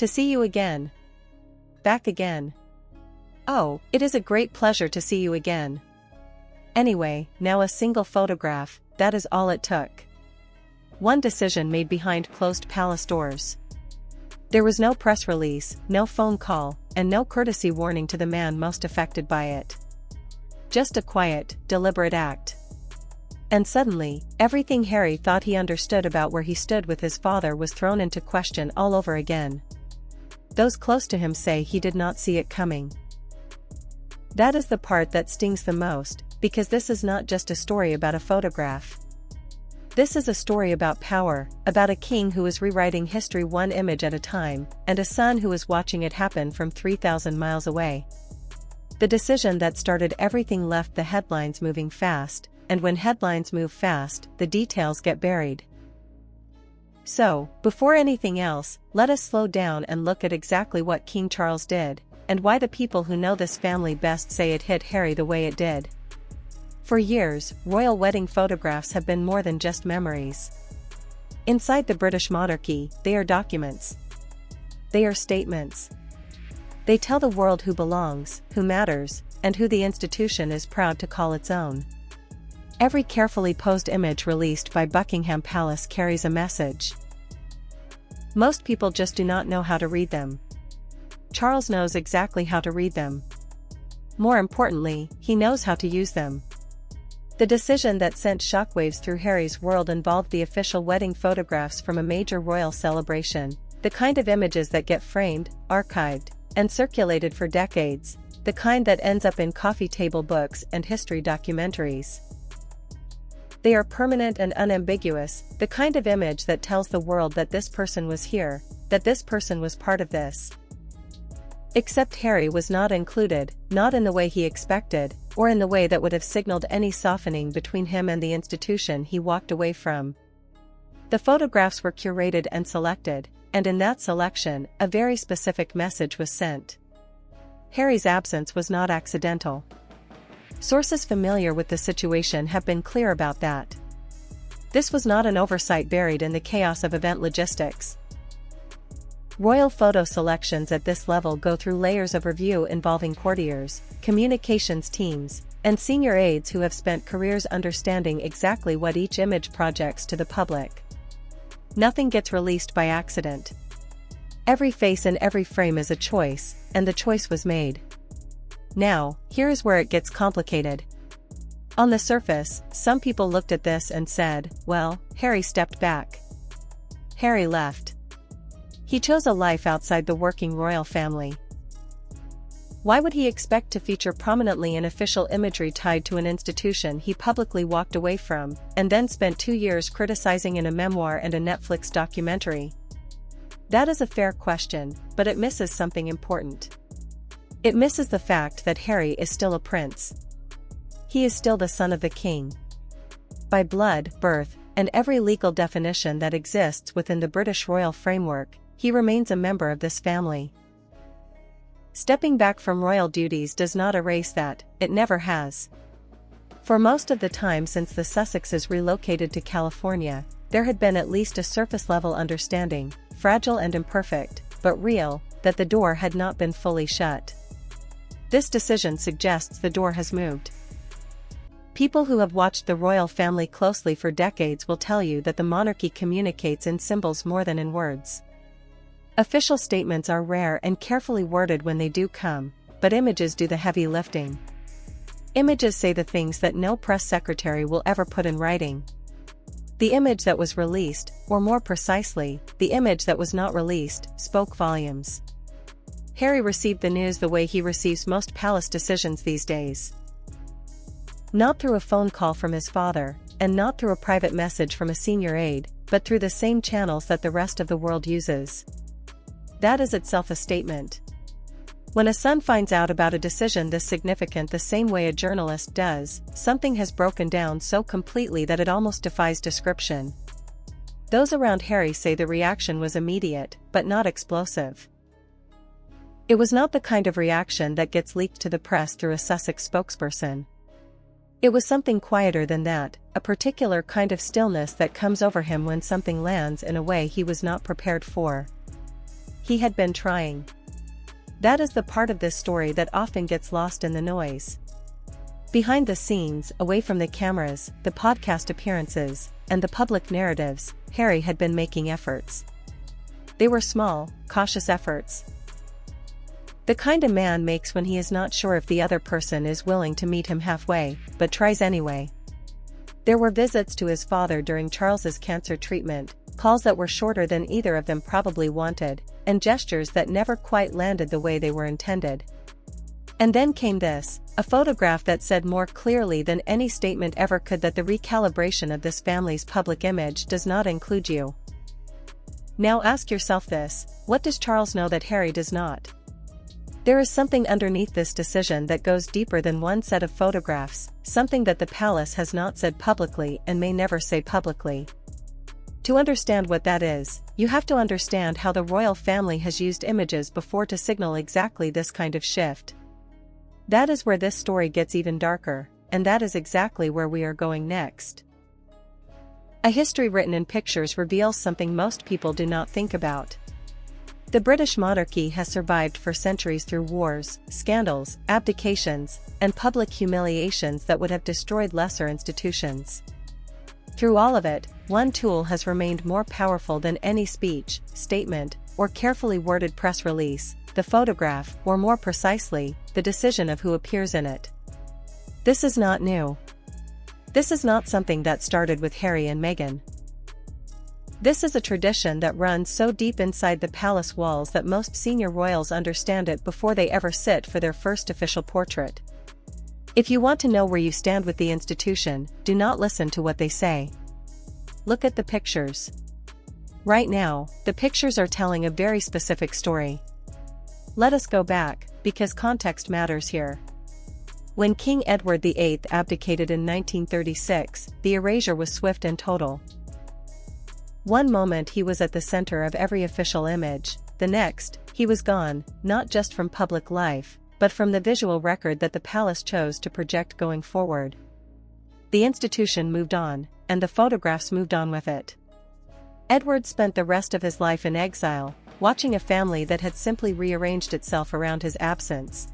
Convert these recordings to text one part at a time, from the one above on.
To see you again. Back again. Oh, it is a great pleasure to see you again. Anyway, now a single photograph, that is all it took. One decision made behind closed palace doors. There was no press release, no phone call, and no courtesy warning to the man most affected by it. Just a quiet, deliberate act. And suddenly, everything Harry thought he understood about where he stood with his father was thrown into question all over again. Those close to him say he did not see it coming. That is the part that stings the most, because this is not just a story about a photograph. This is a story about power, about a king who is rewriting history one image at a time, and a son who is watching it happen from 3,000 miles away. The decision that started everything left the headlines moving fast, and when headlines move fast, the details get buried. So, before anything else, let us slow down and look at exactly what King Charles did, and why the people who know this family best say it hit Harry the way it did. For years, royal wedding photographs have been more than just memories. Inside the British monarchy, they are documents. They are statements. They tell the world who belongs, who matters, and who the institution is proud to call its own. Every carefully posed image released by Buckingham Palace carries a message. Most people just do not know how to read them. Charles knows exactly how to read them. More importantly, he knows how to use them. The decision that sent shockwaves through Harry's world involved the official wedding photographs from a major royal celebration, the kind of images that get framed, archived, and circulated for decades, the kind that ends up in coffee table books and history documentaries. They are permanent and unambiguous, the kind of image that tells the world that this person was here, that this person was part of this. Except Harry was not included, not in the way he expected, or in the way that would have signaled any softening between him and the institution he walked away from. The photographs were curated and selected, and in that selection, a very specific message was sent. Harry's absence was not accidental. Sources familiar with the situation have been clear about that. This was not an oversight buried in the chaos of event logistics. Royal photo selections at this level go through layers of review involving courtiers, communications teams, and senior aides who have spent careers understanding exactly what each image projects to the public. Nothing gets released by accident. Every face in every frame is a choice, and the choice was made. Now, here is where it gets complicated. On the surface, some people looked at this and said, well, Harry stepped back. Harry left. He chose a life outside the working royal family. Why would he expect to feature prominently in official imagery tied to an institution he publicly walked away from, and then spent 2 years criticizing in a memoir and a Netflix documentary? That is a fair question, but it misses something important. It misses the fact that Harry is still a prince. He is still the son of the king. By blood, birth, and every legal definition that exists within the British royal framework, he remains a member of this family. Stepping back from royal duties does not erase that, it never has. For most of the time since the Sussexes relocated to California, there had been at least a surface-level understanding, fragile and imperfect, but real, that the door had not been fully shut. This decision suggests the door has moved. People who have watched the royal family closely for decades will tell you that the monarchy communicates in symbols more than in words. Official statements are rare and carefully worded when they do come, but images do the heavy lifting. Images say the things that no press secretary will ever put in writing. The image that was released, or more precisely, the image that was not released, spoke volumes. Harry received the news the way he receives most palace decisions these days. Not through a phone call from his father, and not through a private message from a senior aide, but through the same channels that the rest of the world uses. That is itself a statement. When a son finds out about a decision this significant the same way a journalist does, something has broken down so completely that it almost defies description. Those around Harry say the reaction was immediate, but not explosive. It was not the kind of reaction that gets leaked to the press through a Sussex spokesperson. It was something quieter than that, a particular kind of stillness that comes over him when something lands in a way he was not prepared for. He had been trying. That is the part of this story that often gets lost in the noise. Behind the scenes, away from the cameras, the podcast appearances, and the public narratives, Harry had been making efforts. They were small, cautious efforts. The kind a man makes when he is not sure if the other person is willing to meet him halfway, but tries anyway. There were visits to his father during Charles's cancer treatment, calls that were shorter than either of them probably wanted, and gestures that never quite landed the way they were intended. And then came this, a photograph that said more clearly than any statement ever could that the recalibration of this family's public image does not include you. Now ask yourself this: what does Charles know that Harry does not? There is something underneath this decision that goes deeper than one set of photographs, something that the palace has not said publicly and may never say publicly. To understand what that is, you have to understand how the royal family has used images before to signal exactly this kind of shift. That is where this story gets even darker, and that is exactly where we are going next. A history written in pictures reveals something most people do not think about. The British monarchy has survived for centuries through wars, scandals, abdications, and public humiliations that would have destroyed lesser institutions. Through all of it, one tool has remained more powerful than any speech, statement, or carefully worded press release: the photograph, or more precisely, the decision of who appears in it. This is not new. This is not something that started with Harry and Meghan. This is a tradition that runs so deep inside the palace walls that most senior royals understand it before they ever sit for their first official portrait. If you want to know where you stand with the institution, do not listen to what they say. Look at the pictures. Right now, the pictures are telling a very specific story. Let us go back, because context matters here. When King Edward VIII abdicated in 1936, the erasure was swift and total. One moment he was at the center of every official image, the next, he was gone, not just from public life, but from the visual record that the palace chose to project going forward. The institution moved on, and the photographs moved on with it. Edward spent the rest of his life in exile, watching a family that had simply rearranged itself around his absence.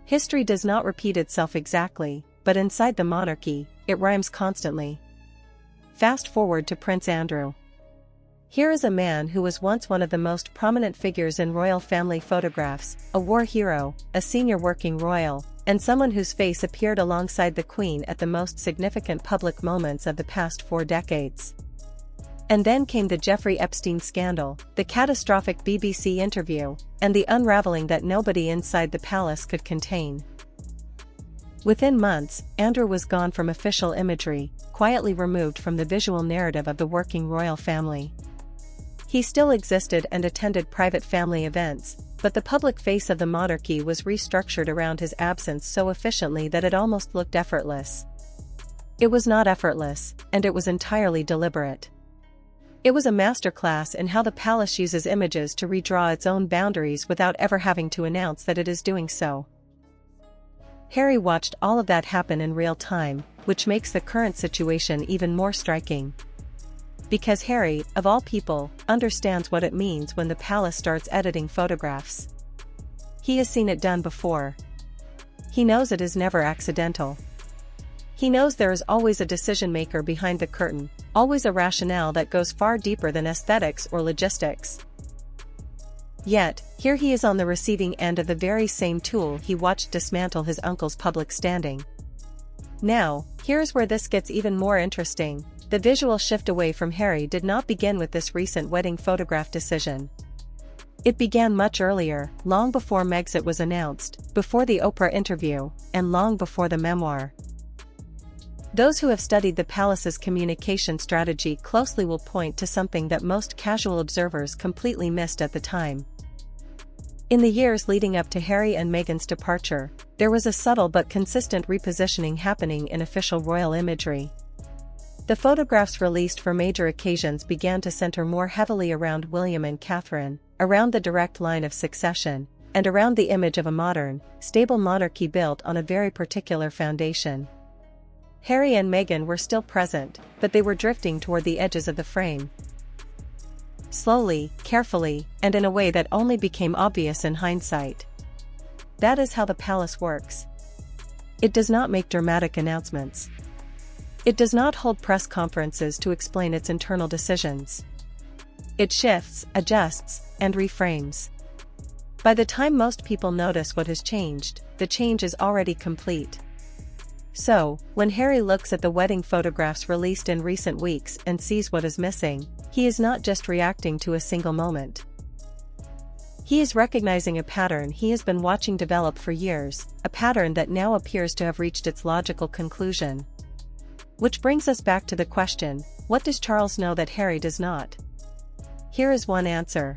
History does not repeat itself exactly, but inside the monarchy, it rhymes constantly. Fast forward to Prince Andrew. Here is a man who was once one of the most prominent figures in royal family photographs, a war hero, a senior working royal, and someone whose face appeared alongside the Queen at the most significant public moments of the past 4 decades. And then came the Jeffrey Epstein scandal, the catastrophic BBC interview, and the unraveling that nobody inside the palace could contain. Within months, Andrew was gone from official imagery, quietly removed from the visual narrative of the working royal family. He still existed and attended private family events, but the public face of the monarchy was restructured around his absence so efficiently that it almost looked effortless. It was not effortless, and it was entirely deliberate. It was a masterclass in how the palace uses images to redraw its own boundaries without ever having to announce that it is doing so. Harry watched all of that happen in real time, which makes the current situation even more striking. Because Harry, of all people, understands what it means when the palace starts editing photographs. He has seen it done before. He knows it is never accidental. He knows there is always a decision-maker behind the curtain, always a rationale that goes far deeper than aesthetics or logistics. Yet, here he is on the receiving end of the very same tool he watched dismantle his uncle's public standing. Now, here's where this gets even more interesting. The visual shift away from Harry did not begin with this recent wedding photograph decision. It began much earlier, long before Megxit was announced, before the Oprah interview, and long before the memoir. Those who have studied the palace's communication strategy closely will point to something that most casual observers completely missed at the time. In the years leading up to Harry and Meghan's departure, there was a subtle but consistent repositioning happening in official royal imagery. The photographs released for major occasions began to center more heavily around William and Catherine, around the direct line of succession, and around the image of a modern, stable monarchy built on a very particular foundation. Harry and Meghan were still present, but they were drifting toward the edges of the frame. slowly, carefully, and in a way that only became obvious in hindsight. That is how the palace works. It does not make dramatic announcements. It does not hold press conferences to explain its internal decisions. It shifts, adjusts, and reframes. By the time most people notice what has changed, the change is already complete. So, when Harry looks at the wedding photographs released in recent weeks and sees what is missing, he is not just reacting to a single moment. He is recognizing a pattern he has been watching develop for years, a pattern that now appears to have reached its logical conclusion. Which brings us back to the question, what does Charles know that Harry does not? Here is one answer.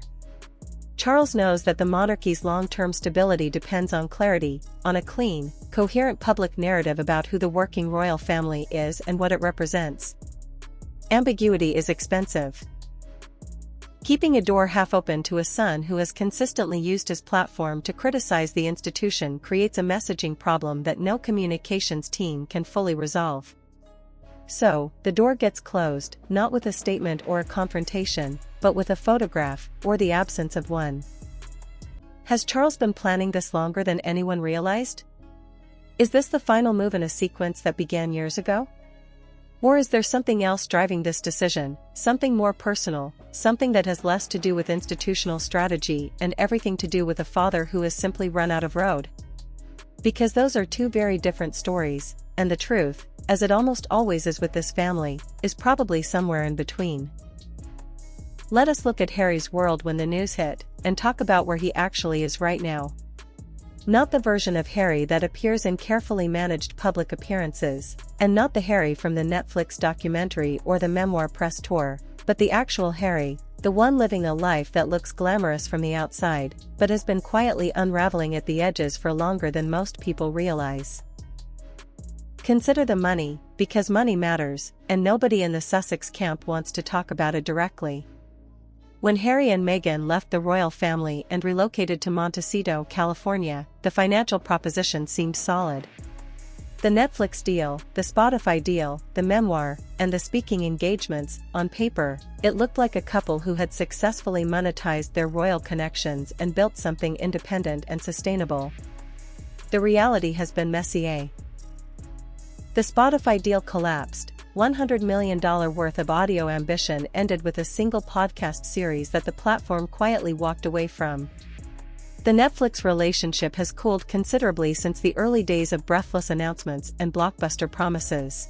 Charles knows that the monarchy's long-term stability depends on clarity, on a clean, coherent public narrative about who the working royal family is and what it represents. Ambiguity is expensive. Keeping a door half open to a son who has consistently used his platform to criticize the institution creates a messaging problem that no communications team can fully resolve. So, the door gets closed, not with a statement or a confrontation, but with a photograph, or the absence of one. Has Charles been planning this longer than anyone realized? Is this the final move in a sequence that began years ago? Or is there something else driving this decision, something more personal, something that has less to do with institutional strategy and everything to do with a father who has simply run out of road? Because those are two very different stories, and the truth, as it almost always is with this family, is probably somewhere in between. Let us look at Harry's world when the news hit, and talk about where he actually is right now. Not the version of Harry that appears in carefully managed public appearances, and not the Harry from the Netflix documentary or the memoir press tour, but the actual Harry, the one living a life that looks glamorous from the outside, but has been quietly unraveling at the edges for longer than most people realize. Consider the money, because money matters, and nobody in the Sussex camp wants to talk about it directly. When Harry and Meghan left the royal family and relocated to Montecito, California, the financial proposition seemed solid. The Netflix deal, the Spotify deal, the memoir, and the speaking engagements, on paper, it looked like a couple who had successfully monetized their royal connections and built something independent and sustainable. The reality has been messier. The Spotify deal collapsed. $100 million worth of audio ambition ended with a single podcast series that the platform quietly walked away from. The Netflix relationship has cooled considerably since the early days of breathless announcements and blockbuster promises.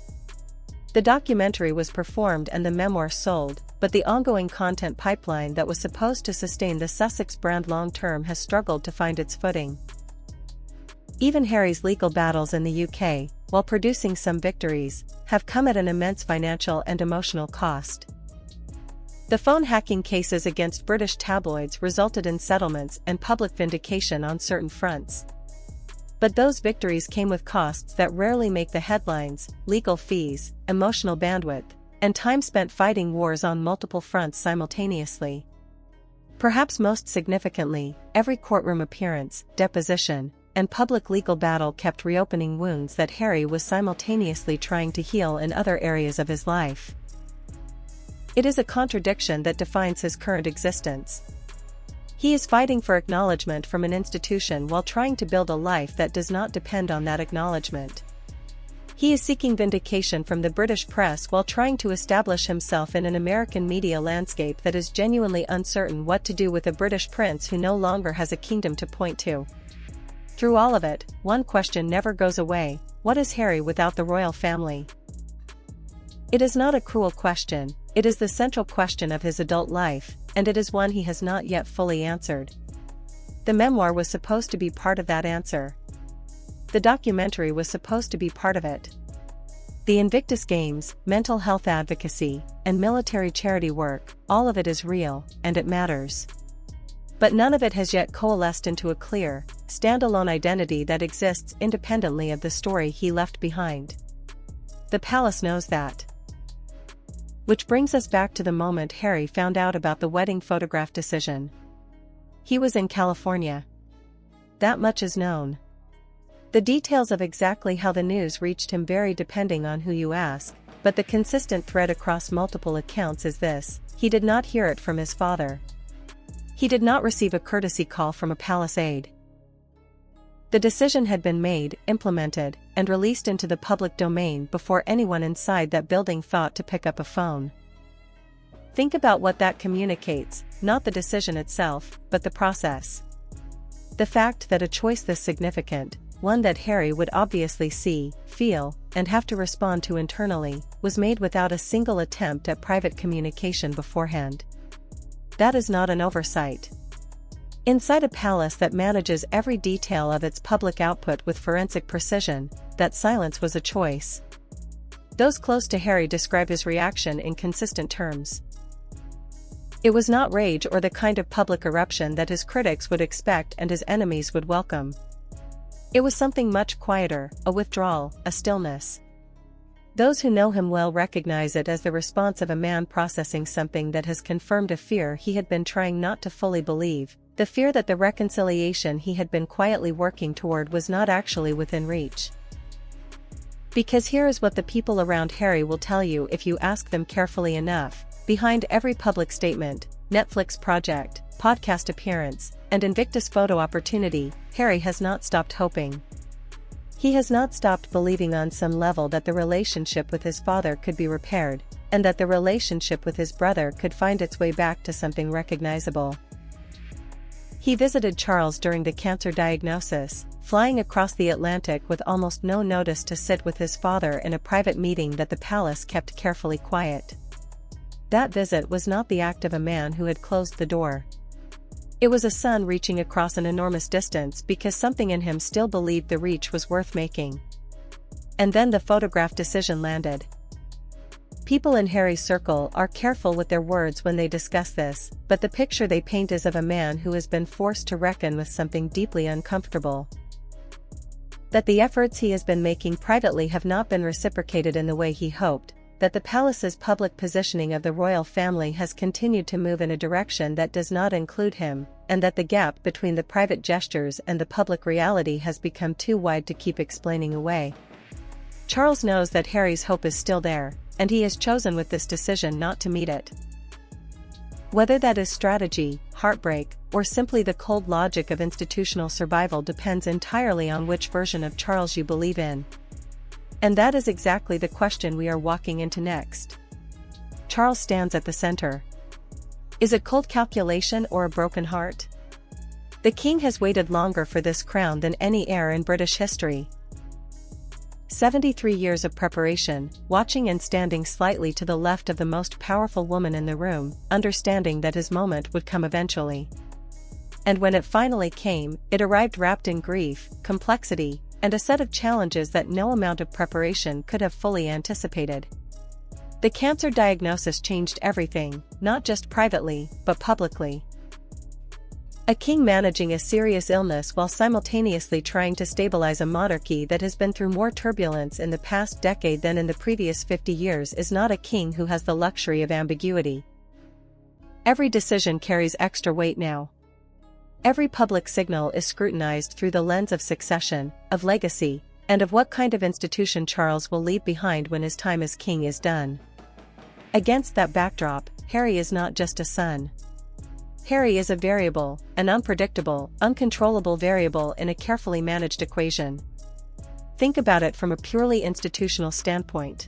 The documentary was performed and the memoir sold, but the ongoing content pipeline that was supposed to sustain the Sussex brand long-term has struggled to find its footing. Even Harry's legal battles in the UK, while producing some victories, have come at an immense financial and emotional cost. The phone hacking cases against British tabloids resulted in settlements and public vindication on certain fronts. But those victories came with costs that rarely make the headlines: legal fees, emotional bandwidth, and time spent fighting wars on multiple fronts simultaneously. Perhaps most significantly, every courtroom appearance, deposition, and public legal battle kept reopening wounds that Harry was simultaneously trying to heal in other areas of his life. It is a contradiction that defines his current existence. He is fighting for acknowledgement from an institution while trying to build a life that does not depend on that acknowledgement. He is seeking vindication from the British press while trying to establish himself in an American media landscape that is genuinely uncertain what to do with a British prince who no longer has a kingdom to point to. Through all of it, one question never goes away: what is Harry without the royal family? It is not a cruel question, it is the central question of his adult life, and it is one he has not yet fully answered. The memoir was supposed to be part of that answer. The documentary was supposed to be part of it. The Invictus Games, mental health advocacy, and military charity work, all of it is real, and it matters. But none of it has yet coalesced into a clear, standalone identity that exists independently of the story he left behind. The palace knows that. Which brings us back to the moment Harry found out about the wedding photograph decision. He was in California. That much is known. The details of exactly how the news reached him vary depending on who you ask, But the consistent thread across multiple accounts is this: he did not hear it from his father. He did not receive a courtesy call from a palace aide. The decision had been made, implemented, and released into the public domain before anyone inside that building thought to pick up a phone. Think about what that communicates, not the decision itself, but the process. The fact that a choice this significant, one that Harry would obviously see, feel, and have to respond to internally, was made without a single attempt at private communication beforehand. That is not an oversight. Inside a palace that manages every detail of its public output with forensic precision, that silence was a choice. Those close to Harry describe his reaction in consistent terms. It was not rage or the kind of public eruption that his critics would expect and his enemies would welcome. It was something much quieter, a withdrawal, a stillness. Those who know him well recognize it as the response of a man processing something that has confirmed a fear he had been trying not to fully believe, the fear that the reconciliation he had been quietly working toward was not actually within reach. Because here is what the people around Harry will tell you if you ask them carefully enough: behind every public statement, Netflix project, podcast appearance, and Invictus photo opportunity, Harry has not stopped hoping. He has not stopped believing on some level that the relationship with his father could be repaired, and that the relationship with his brother could find its way back to something recognizable. He visited Charles during the cancer diagnosis, flying across the Atlantic with almost no notice to sit with his father in a private meeting that the palace kept carefully quiet. That visit was not the act of a man who had closed the door. It was a son reaching across an enormous distance because something in him still believed the reach was worth making. And then the photograph decision landed. People in Harry's circle are careful with their words when they discuss this, but the picture they paint is of a man who has been forced to reckon with something deeply uncomfortable. That the efforts he has been making privately have not been reciprocated in the way he hoped, that the palace's public positioning of the royal family has continued to move in a direction that does not include him, and that the gap between the private gestures and the public reality has become too wide to keep explaining away. Charles knows that Harry's hope is still there, and he has chosen with this decision not to meet it. Whether that is strategy, heartbreak, or simply the cold logic of institutional survival depends entirely on which version of Charles you believe in. And that is exactly the question we are walking into next. Charles stands at the center. Is it cold calculation or a broken heart? The king has waited longer for this crown than any heir in British history. 73 years of preparation, watching and standing slightly to the left of the most powerful woman in the room, understanding that his moment would come eventually. And when it finally came, it arrived wrapped in grief, complexity, and a set of challenges that no amount of preparation could have fully anticipated. The cancer diagnosis changed everything, not just privately, but publicly. A king managing a serious illness while simultaneously trying to stabilize a monarchy that has been through more turbulence in the past decade than in the previous 50 years is not a king who has the luxury of ambiguity. Every decision carries extra weight now. Every public signal is scrutinized through the lens of succession, of legacy, and of what kind of institution Charles will leave behind when his time as king is done. Against that backdrop, Harry is not just a son. Harry is a variable, an unpredictable, uncontrollable variable in a carefully managed equation. Think about it from a purely institutional standpoint.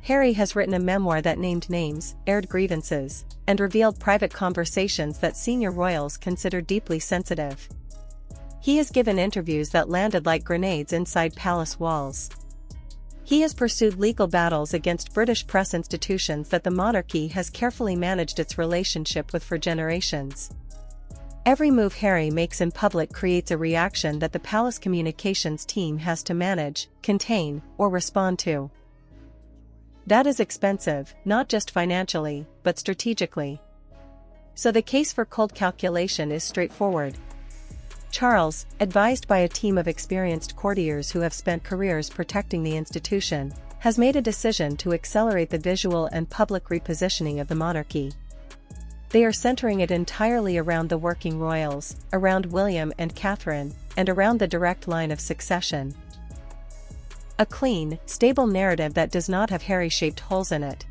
Harry has written a memoir that named names, aired grievances, and revealed private conversations that senior royals consider deeply sensitive. He has given interviews that landed like grenades inside palace walls. He has pursued legal battles against British press institutions that the monarchy has carefully managed its relationship with for generations. Every move Harry makes in public creates a reaction that the palace communications team has to manage, contain, or respond to. That is expensive, not just financially, but strategically. So the case for cold calculation is straightforward. Charles, advised by a team of experienced courtiers who have spent careers protecting the institution, has made a decision to accelerate the visual and public repositioning of the monarchy. They are centering it entirely around the working royals, around William and Catherine, and around the direct line of succession. A clean, stable narrative that does not have Harry-shaped holes in it.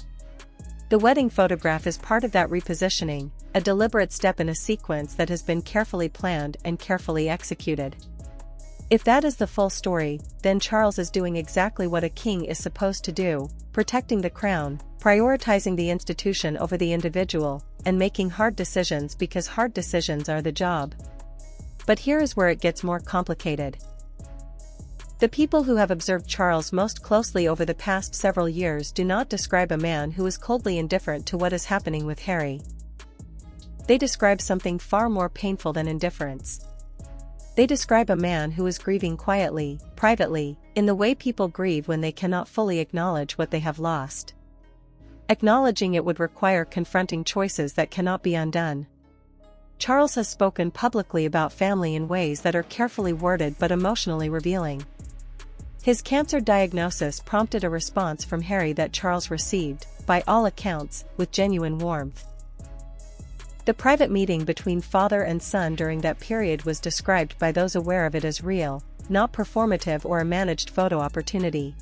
The wedding photograph is part of that repositioning, a deliberate step in a sequence that has been carefully planned and carefully executed. If that is the full story, then Charles is doing exactly what a king is supposed to do, protecting the crown, prioritizing the institution over the individual, and making hard decisions because hard decisions are the job. But here is where it gets more complicated. The people who have observed Charles most closely over the past several years do not describe a man who is coldly indifferent to what is happening with Harry. They describe something far more painful than indifference. They describe a man who is grieving quietly, privately, in the way people grieve when they cannot fully acknowledge what they have lost. Acknowledging it would require confronting choices that cannot be undone. Charles has spoken publicly about family in ways that are carefully worded but emotionally revealing. His cancer diagnosis prompted a response from Harry that Charles received, by all accounts, with genuine warmth. The private meeting between father and son during that period was described by those aware of it as real, not performative or a managed photo opportunity.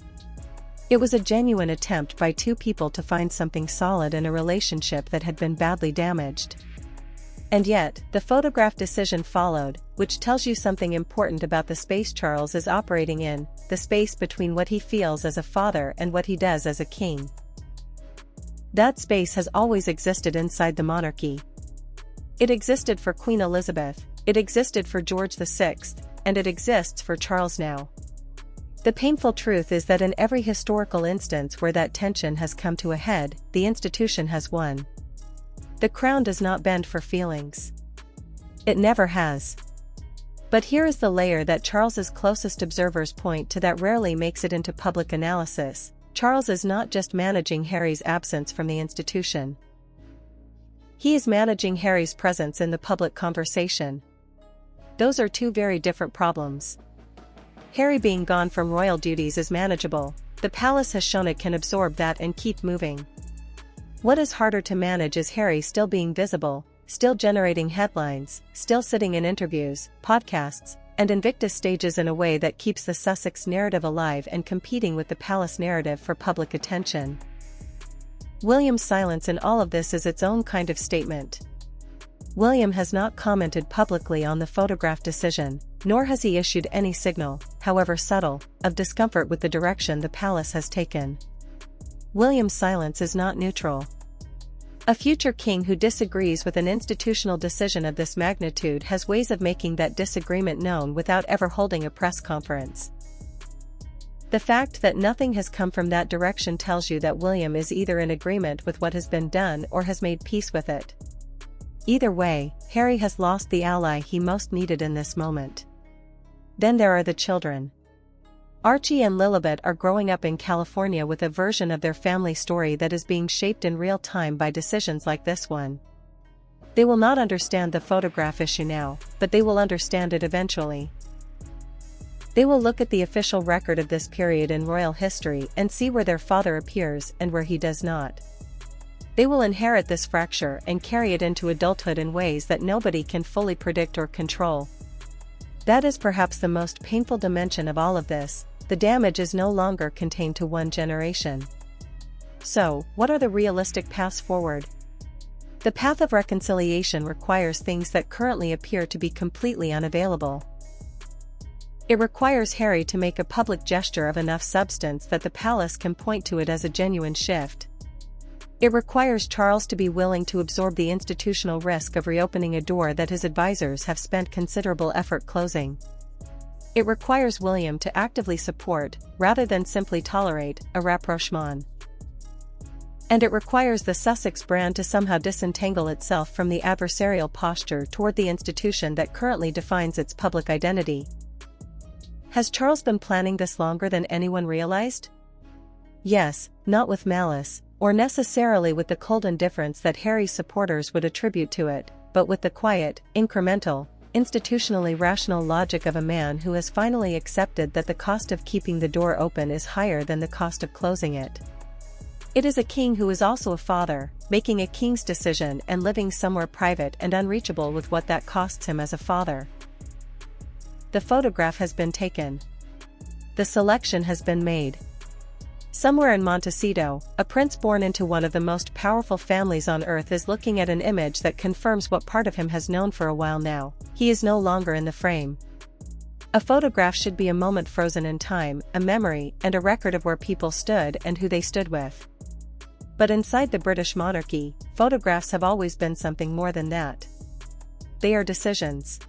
It was a genuine attempt by two people to find something solid in a relationship that had been badly damaged. And yet, the photograph decision followed, which tells you something important about the space Charles is operating in, the space between what he feels as a father and what he does as a king. That space has always existed inside the monarchy. It existed for Queen Elizabeth, it existed for George VI, and it exists for Charles now. The painful truth is that in every historical instance where that tension has come to a head, the institution has won. The crown does not bend for feelings. It never has. But here is the layer that Charles's closest observers point to that rarely makes it into public analysis. Charles is not just managing Harry's absence from the institution. He is managing Harry's presence in the public conversation. Those are two very different problems. Harry being gone from royal duties is manageable. The palace has shown it can absorb that and keep moving. What is harder to manage is Harry still being visible, still generating headlines, still sitting in interviews, podcasts, and Invictus stages in a way that keeps the Sussex narrative alive and competing with the palace narrative for public attention. William's silence in all of this is its own kind of statement. William has not commented publicly on the photograph decision, nor has he issued any signal, however subtle, of discomfort with the direction the palace has taken. William's silence is not neutral. A future king who disagrees with an institutional decision of this magnitude has ways of making that disagreement known without ever holding a press conference. The fact that nothing has come from that direction tells you that William is either in agreement with what has been done or has made peace with it. Either way, Harry has lost the ally he most needed in this moment. Then there are the children. Archie and Lilibet are growing up in California with a version of their family story that is being shaped in real time by decisions like this one. They will not understand the photograph issue now, but they will understand it eventually. They will look at the official record of this period in royal history and see where their father appears and where he does not. They will inherit this fracture and carry it into adulthood in ways that nobody can fully predict or control. That is perhaps the most painful dimension of all of this. The damage is no longer contained to one generation. So, what are the realistic paths forward? The path of reconciliation requires things that currently appear to be completely unavailable. It requires Harry to make a public gesture of enough substance that the palace can point to it as a genuine shift. It requires Charles to be willing to absorb the institutional risk of reopening a door that his advisors have spent considerable effort closing. It requires William to actively support, rather than simply tolerate, a rapprochement. And it requires the Sussex brand to somehow disentangle itself from the adversarial posture toward the institution that currently defines its public identity. Has Charles been planning this longer than anyone realized? Yes, not with malice, or necessarily with the cold indifference that Harry's supporters would attribute to it, but with the quiet, incremental, institutionally rational logic of a man who has finally accepted that the cost of keeping the door open is higher than the cost of closing it. It is a king who is also a father, making a king's decision and living somewhere private and unreachable with what that costs him as a father. The photograph has been taken. The selection has been made. Somewhere in Montecito, a prince born into one of the most powerful families on earth is looking at an image that confirms what part of him has known for a while now. He is no longer in the frame. A photograph should be a moment frozen in time, a memory, and a record of where people stood and who they stood with. But inside the British monarchy, photographs have always been something more than that. They are decisions.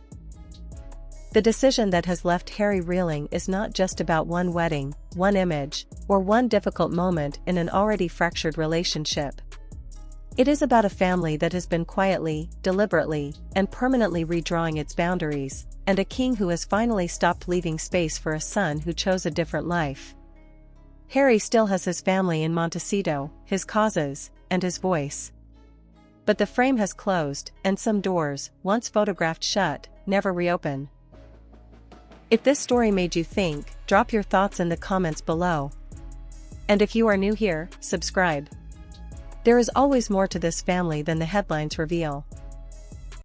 The decision that has left Harry reeling is not just about one wedding, one image, or one difficult moment in an already fractured relationship. It is about a family that has been quietly, deliberately, and permanently redrawing its boundaries, and a king who has finally stopped leaving space for a son who chose a different life. Harry still has his family in Montecito, his causes, and his voice. But the frame has closed, and some doors, once photographed shut, never reopen. If this story made you think, drop your thoughts in the comments below. And if you are new here, subscribe. There is always more to this family than the headlines reveal.